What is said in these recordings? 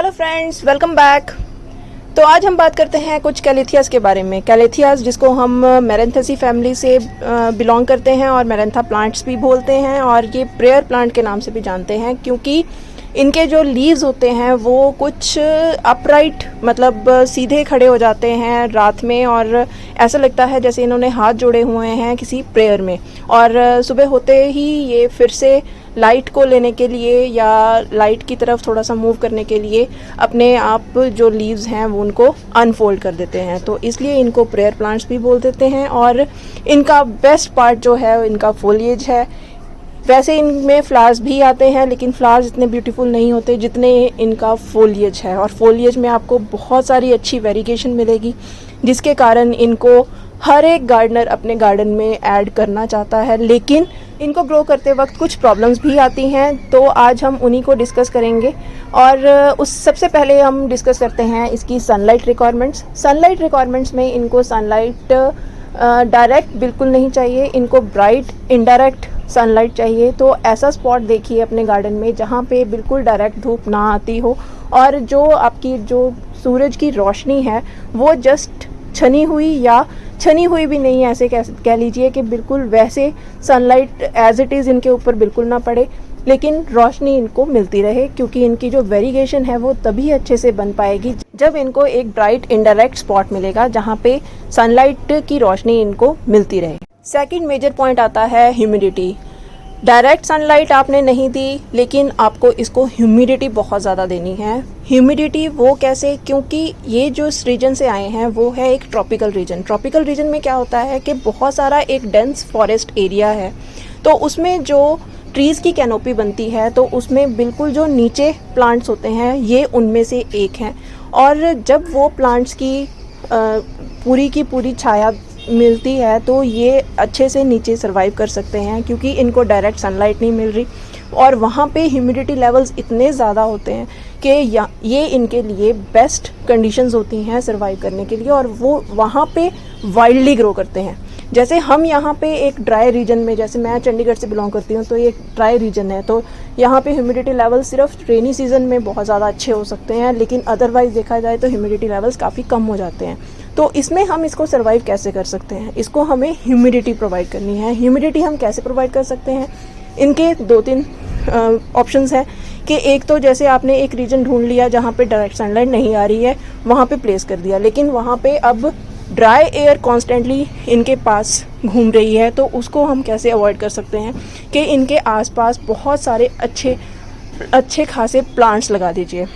Hello friends, welcome back. तो आज हम बात करते हैं कुछ कैलेथियास के बारे में। कैलेथियास जिसको हम मैरेंथेसी फैमिली से बिलोंग करते हैं और मैरेंथा प्लांट्स भी बोलते हैं और ये प्रेयर प्लांट के नाम से भी जानते हैं, क्योंकि इनके जो लीव्स होते हैं वो कुछ अपराइट मतलब सीधे खड़े हो जाते हैं रात में, और ऐसा लगता है जैसे इन्होंने हाथ जोड़े हुए हैं किसी प्रेयर में। और सुबह होते ही ये फिर से लाइट को लेने के लिए या लाइट की तरफ थोड़ा सा मूव करने के लिए अपने आप जो लीव्स हैं वो उनको अनफोल्ड कर देते हैं। तो इसलिए इनको प्रेयर प्लांट्स भी बोल देते हैं। और इनका बेस्ट पार्ट जो है इनका फोलिएज है। वैसे इनमें फ्लावर्स भी आते हैं, लेकिन फ्लावर्स इतने ब्यूटीफुल नहीं होते जितने इनका फोलिएज है। और फोलिएज में आपको बहुत सारी अच्छी वेरिएशन मिलेगी, जिसके कारण इनको हर एक गार्डनर अपने गार्डन में ऐड करना चाहता है, लेकिन इनको ग्रो करते वक्त कुछ प्रॉब्लम्स भी आती हैं। तो आज हम उन्हीं को डिस्कस करेंगे। और उस सबसे पहले हम डिस्कस करते हैं इसकी सनलाइट रिक्वायरमेंट्स। सनलाइट रिक्वायरमेंट्स में इनको सनलाइट डायरेक्ट बिल्कुल नहीं चाहिए, इनको ब्राइट इनडायरेक्ट सनलाइट चाहिए। तो ऐसा स्पॉट देखिए अपने गार्डन में जहाँ पे बिल्कुल डायरेक्ट धूप ना आती हो और जो आपकी जो सूरज की रोशनी है वो जस्ट छनी हुई भी नहीं, ऐसे कह लीजिए कि बिल्कुल वैसे सनलाइट एज इट इज़ इनके ऊपर बिल्कुल ना पड़े, लेकिन रोशनी इनको मिलती रहे, क्योंकि इनकी जो वेरिएशन है वो तभी अच्छे से बन पाएगी जब इनको एक ब्राइट इनडायरेक्ट स्पॉट मिलेगा जहाँ पे सनलाइट की रोशनी इनको मिलती रहे। सेकंड मेजर पॉइंट आता है ह्यूमिडिटी। डायरेक्ट सनलाइट आपने नहीं दी, लेकिन आपको इसको ह्यूमिडिटी बहुत ज़्यादा देनी है। ह्यूमिडिटी वो कैसे? क्योंकि ये जो इस रीजन से आए हैं वो है एक ट्रॉपिकल रीजन। ट्रॉपिकल रीजन में क्या होता है कि बहुत सारा एक डेंस फॉरेस्ट एरिया है, तो उसमें जो ट्रीज़ की कैनोपी बनती है तो उसमें बिल्कुल जो नीचे प्लांट्स होते हैं ये उनमें से एक हैं। और जब वो प्लांट्स की पूरी की पूरी छाया मिलती है तो ये अच्छे से नीचे सरवाइव कर सकते हैं, क्योंकि इनको डायरेक्ट सनलाइट नहीं मिल रही। और वहाँ पे ह्यूमिडिटी लेवल्स इतने ज़्यादा होते हैं कि ये इनके लिए बेस्ट कंडीशंस होती हैं सरवाइव करने के लिए, और वो वहाँ पे वाइल्डली ग्रो करते हैं। जैसे हम यहाँ पे एक ड्राई रीजन में, जैसे मैं चंडीगढ़ से बिलोंग करती हूँ, तो ये एक ड्राई रीजन है, तो यहाँ पे ह्यूमिडिटी लेवल सिर्फ रेनी सीजन में बहुत ज़्यादा अच्छे हो सकते हैं, लेकिन अदरवाइज़ देखा जाए तो ह्यूमिडिटी लेवल्स काफ़ी कम हो जाते हैं। तो इसमें हम इसको सर्वाइव कैसे कर सकते हैं? इसको हमें ह्यूमिडिटी प्रोवाइड करनी है। ह्यूमिडिटी हम कैसे प्रोवाइड कर सकते हैं? इनके 2-3 ऑप्शंस हैं कि एक तो जैसे आपने एक रीजन ढूंढ लिया जहाँ पे डायरेक्ट सनलाइट नहीं आ रही है, वहाँ पे प्लेस कर दिया, लेकिन वहाँ पे अब ड्राई एयर कॉन्स्टेंटली इनके पास घूम रही है, तो उसको हम कैसे अवॉइड कर सकते हैं कि इनके आसपास बहुत सारे अच्छे खासे प्लांट्स लगा दीजिए।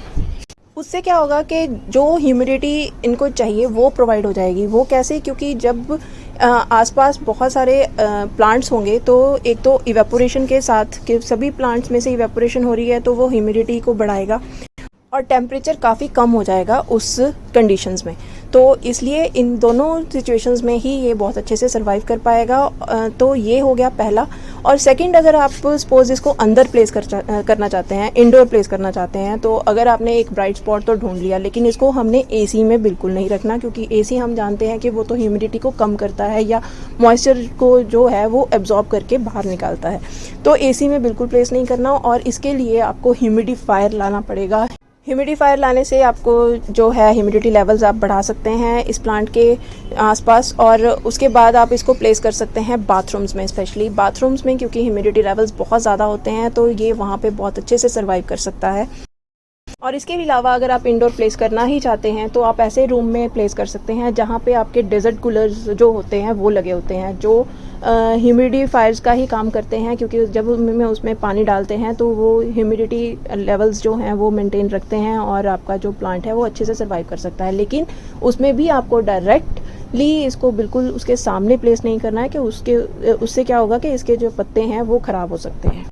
उससे क्या होगा कि जो ह्यूमिडिटी इनको चाहिए वो प्रोवाइड हो जाएगी। वो कैसे? क्योंकि जब आसपास बहुत सारे प्लांट्स होंगे तो एक तो इवेपोरेशन के साथ कि सभी प्लांट्स में से इवेपोरेशन हो रही है तो वो ह्यूमिडिटी को बढ़ाएगा और टेम्परेचर काफ़ी कम हो जाएगा उस कंडीशंस में। तो इसलिए इन दोनों सिचुएशंस में ही ये बहुत अच्छे से सर्वाइव कर पाएगा। तो ये हो गया पहला। और सेकंड, अगर आप सपोज इसको अंदर प्लेस करना चाहते हैं, इंडोर प्लेस करना चाहते हैं, तो अगर आपने एक ब्राइट स्पॉट तो ढूंढ लिया, लेकिन इसको हमने एसी में बिल्कुल नहीं रखना, क्योंकि एसी हम जानते हैं कि वो तो ह्यूमिडिटी को कम करता है या मॉइस्चर को जो है वो एब्जॉर्ब करके बाहर निकालता है। तो एसी में बिल्कुल प्लेस नहीं करना, और इसके लिए आपको ह्यूमिडिफायर लाना पड़ेगा। ह्यूमिडिफायर लाने से आपको जो है ह्यूमिडिटी लेवल्स आप बढ़ा सकते हैं इस प्लांट के आसपास। और उसके बाद आप इसको प्लेस कर सकते हैं बाथरूम्स में, स्पेशली बाथरूम्स में, क्योंकि ह्यूमिडिटी लेवल्स बहुत ज़्यादा होते हैं, तो ये वहाँ पे बहुत अच्छे से सर्वाइव कर सकता है। और इसके अलावा अगर आप इंडोर प्लेस करना ही चाहते हैं तो आप ऐसे रूम में प्लेस कर सकते हैं जहाँ पे आपके डेजर्ट कूलर्स जो होते हैं वो लगे होते हैं, जो ह्यूमिडिफायर्स का ही काम करते हैं, क्योंकि जब उसमें पानी डालते हैं तो वो ह्यूमिडिटी लेवल्स जो हैं वो मेंटेन रखते हैं और आपका जो प्लांट है वो अच्छे से सर्वाइव कर सकता है। लेकिन उसमें भी आपको डायरेक्टली इसको बिल्कुल उसके सामने प्लेस नहीं करना है, कि उससे क्या होगा कि इसके जो पत्ते हैं वो ख़राब हो सकते हैं।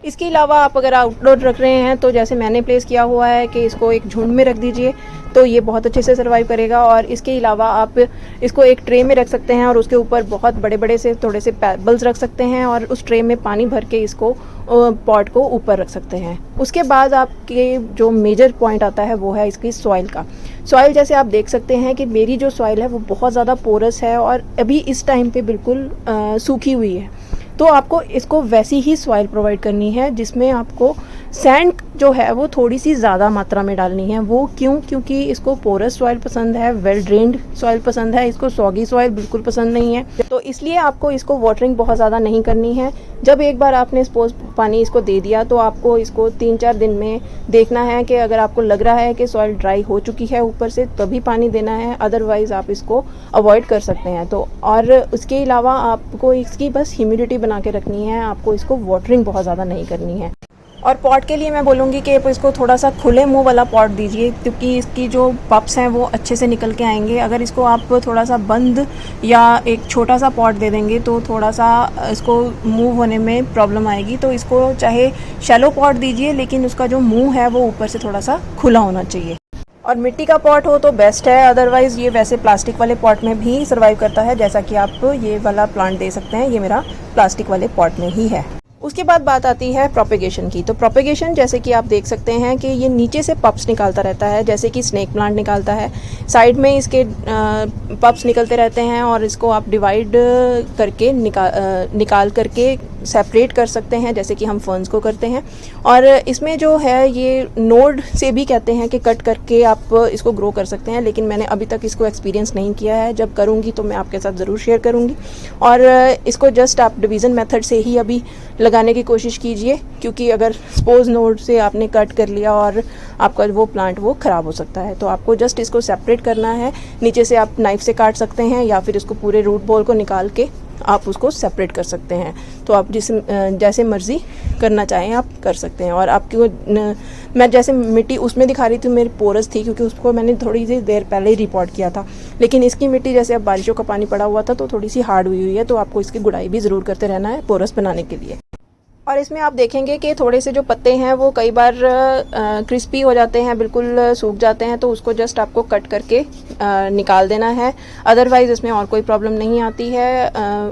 इसके अलावा आप अगर आउटडोर रख रहे हैं तो जैसे मैंने प्लेस किया हुआ है कि इसको एक झुंड में रख दीजिए, तो ये बहुत अच्छे से सर्वाइव करेगा। और इसके अलावा आप इसको एक ट्रे में रख सकते हैं और उसके ऊपर बहुत बड़े बड़े से थोड़े से पेबल्स रख सकते हैं और उस ट्रे में पानी भर के इसको पॉट को ऊपर रख सकते हैं। उसके बाद आपके जो मेजर पॉइंट आता है वो है इसकी सॉइल का। सॉइल जैसे आप देख सकते हैं कि मेरी जो सॉइल है वो बहुत ज़्यादा पोरस है और अभी इस टाइम पे बिल्कुल सूखी हुई है। तो आपको इसको वैसी ही सॉइल प्रोवाइड करनी है जिसमें आपको सैंड जो है वो थोड़ी सी ज़्यादा मात्रा में डालनी है। वो क्यों? क्योंकि इसको पोरस सॉइल पसंद है, वेल ड्रेन्ड सॉइल पसंद है, इसको सॉगी सॉइल बिल्कुल पसंद नहीं है। तो इसलिए आपको इसको वाटरिंग बहुत ज़्यादा नहीं करनी है। जब एक बार आपने सपोज पानी इसको दे दिया तो आपको इसको 3-4 दिन में देखना है कि अगर आपको लग रहा है कि सॉइल ड्राई हो चुकी है ऊपर से तभी पानी देना है, अदरवाइज़ आप इसको अवॉइड कर सकते हैं। तो और उसके अलावा आपको इसकी बस ह्यूमिडिटी बना के रखनी है, आपको इसको वाटरिंग बहुत ज़्यादा नहीं करनी है। और पॉट के लिए मैं बोलूँगी कि इसको थोड़ा सा खुले मुंह वाला पॉट दीजिए, क्योंकि इसकी जो पप्स हैं वो अच्छे से निकल के आएंगे। अगर इसको आप थोड़ा सा बंद या एक छोटा सा पॉट दे देंगे तो थोड़ा सा इसको मूव होने में प्रॉब्लम आएगी। तो इसको चाहे शैलो पॉट दीजिए, लेकिन उसका जो मुंह है वो ऊपर से थोड़ा सा खुला होना चाहिए। और मिट्टी का पॉट हो तो बेस्ट है, अदरवाइज़ ये वैसे प्लास्टिक वाले पॉट में भी सर्वाइव करता है, जैसा कि आप ये वाला प्लांट दे सकते हैं। ये मेरा प्लास्टिक वाले पॉट में ही है। उसके बाद बात आती है प्रोपेगेशन की। तो प्रोपेगेशन जैसे कि आप देख सकते हैं कि ये नीचे से पप्स निकालता रहता है, जैसे कि स्नेक प्लांट निकालता है। साइड में इसके पप्स निकलते रहते हैं और इसको आप डिवाइड करके निकाल करके सेपरेट कर सकते हैं, जैसे कि हम फर्न्स को करते हैं। और इसमें जो है ये नोड से भी कहते हैं कि कट करके आप इसको ग्रो कर सकते हैं, लेकिन मैंने अभी तक इसको एक्सपीरियंस नहीं किया है। जब करूँगी तो मैं आपके साथ ज़रूर शेयर करूँगी। और इसको जस्ट आप डिवीज़न मेथड से ही अभी लगाने की कोशिश कीजिए, क्योंकि अगर सपोज नोड से आपने कट कर लिया और आपका वो प्लांट वो ख़राब हो सकता है। तो आपको जस्ट इसको सेपरेट करना है। नीचे से आप नाइफ़ से काट सकते हैं या फिर इसको पूरे रूट बॉल को निकाल के आप उसको सेपरेट कर सकते हैं। तो आप जैसे मर्ज़ी करना चाहें आप कर सकते हैं। और आपकी मैं जैसे मिट्टी उसमें दिखा रही थी मेरी पोरस थी, क्योंकि उसको मैंने थोड़ी सी देर पहले ही रिपोर्ट किया था। लेकिन इसकी मिट्टी जैसे अब बारिशों का पानी पड़ा हुआ था तो थोड़ी सी हार्ड हुई है, तो आपको इसकी गुड़ाई भी ज़रूर करते रहना है पोरस बनाने के लिए। और इसमें आप देखेंगे कि थोड़े से जो पत्ते हैं वो कई बार क्रिस्पी हो जाते हैं, बिल्कुल सूख जाते हैं, तो उसको जस्ट आपको कट करके निकाल देना है। अदरवाइज़ इसमें और कोई प्रॉब्लम नहीं आती है।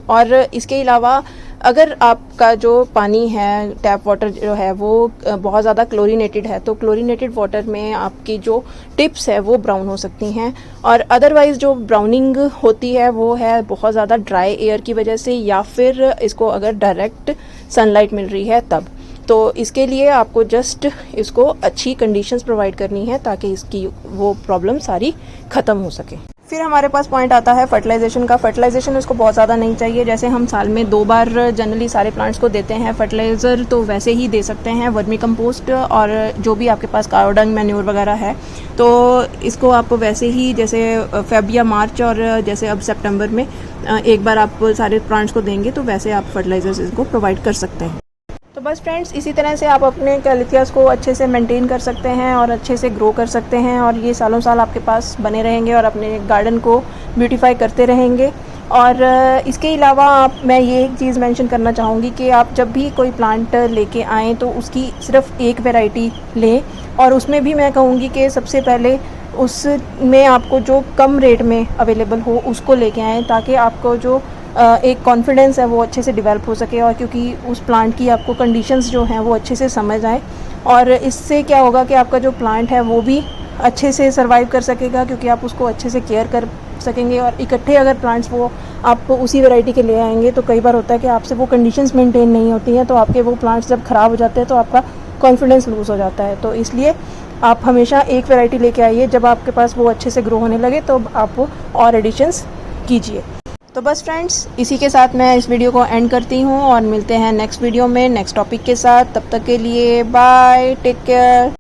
और इसके अलावा अगर आपका जो पानी है, टैप वाटर जो है वो बहुत ज़्यादा क्लोरीनेटेड है, तो क्लोरीनेटेड वाटर में आपकी जो टिप्स है वो ब्राउन हो सकती हैं। और अदरवाइज़ जो ब्राउनिंग होती है वो है बहुत ज़्यादा ड्राई एयर की वजह से, या फिर इसको अगर डायरेक्ट सनलाइट मिल रही है तब। तो इसके लिए आपको जस्ट इसको अच्छी कंडीशंस प्रोवाइड करनी है ताकि इसकी वो प्रॉब्लम सारी ख़त्म हो सके। फिर हमारे पास पॉइंट आता है फर्टिलाइजेशन का। फर्टिलाइजेशन उसको बहुत ज़्यादा नहीं चाहिए। जैसे हम साल में 2 बार जनरली सारे प्लांट्स को देते हैं फर्टिलाइज़र, तो वैसे ही दे सकते हैं वर्मी कंपोस्ट और जो भी आपके पास कायोडंग मैन्योर वगैरह है, तो इसको आप वैसे ही जैसे फेब या मार्च और जैसे अब सितंबर में एक बार आप सारे प्लांट्स को देंगे तो वैसे आप फर्टिलाइज़र्स इसको प्रोवाइड कर सकते हैं। तो बस फ्रेंड्स, इसी तरह से आप अपने कैलेथियास को अच्छे से मेंटेन कर सकते हैं और अच्छे से ग्रो कर सकते हैं, और ये सालों साल आपके पास बने रहेंगे और अपने गार्डन को ब्यूटीफाई करते रहेंगे। और इसके अलावा मैं ये एक चीज़ मेंशन करना चाहूँगी कि आप जब भी कोई प्लांट लेके आएँ तो उसकी सिर्फ एक वैरायटी लें, और उसमें भी मैं कहूँगी कि सबसे पहले उसमें आपको जो कम रेट में अवेलेबल हो उसको लेके आएँ, ताकि आपको जो एक कॉन्फिडेंस है वो अच्छे से डेवलप हो सके, और क्योंकि उस प्लांट की आपको कंडीशंस जो हैं वो अच्छे से समझ आए। और इससे क्या होगा कि आपका जो प्लांट है वो भी अच्छे से सर्वाइव कर सकेगा, क्योंकि आप उसको अच्छे से केयर कर सकेंगे। और इकट्ठे अगर प्लांट्स वो आप उसी वैरायटी के ले आएंगे तो कई बार होता है कि आपसे वो कंडीशंस मेंटेन नहीं होती हैं, तो आपके वो प्लांट्स जब ख़राब हो जाते हैं तो आपका कॉन्फिडेंस लूज़ हो जाता है। तो इसलिए आप हमेशा एक वैरायटी लेके आइए, जब आपके पास वो अच्छे से ग्रो होने लगे तो आप और एडिशंस कीजिए। तो बस फ्रेंड्स, इसी के साथ मैं इस वीडियो को एंड करती हूँ और मिलते हैं नेक्स्ट वीडियो में नेक्स्ट टॉपिक के साथ। तब तक के लिए बाय, टेक केयर।